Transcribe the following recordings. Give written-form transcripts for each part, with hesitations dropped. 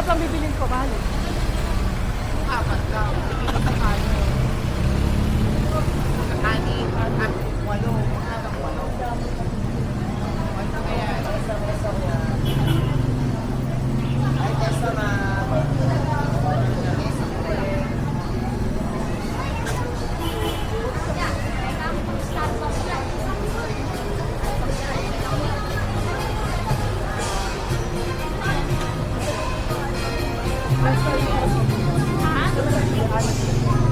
lang bibilin ko, mahal eh. Apat lang. Sa kanya. Anim. At walo. Hanggang walo. Walo kaya. Ay, basta na.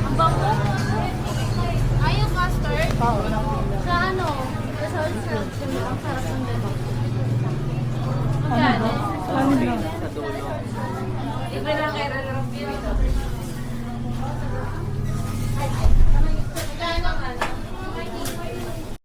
Ang bango? Ay, yung custard? Sa ano? Sa salsa. Ang sarap ng ganun. Magkano? Sa dulo. Iba lang kaya lang